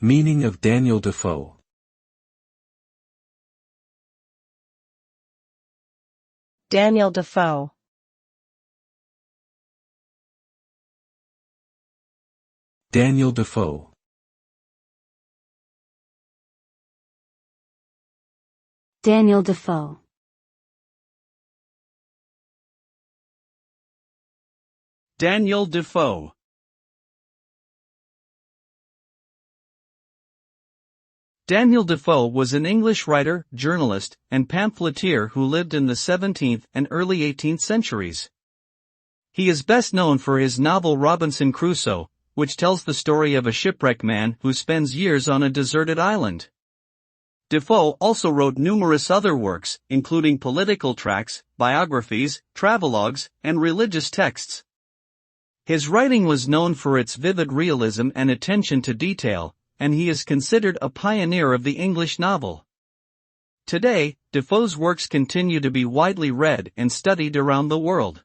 Meaning of Daniel Defoe. Daniel Defoe. Daniel Defoe. Daniel Defoe. Daniel Defoe. Daniel Defoe was an English writer, journalist, and pamphleteer who lived in the 17th and early 18th centuries. He is best known for his novel Robinson Crusoe, which tells the story of a shipwrecked man who spends years on a deserted island. Defoe also wrote numerous other works, including political tracts, biographies, travelogues, and religious texts. His writing was known for its vivid realism and attention to detail, and he is considered a pioneer of the English novel. Today, Defoe's works continue to be widely read and studied around the world.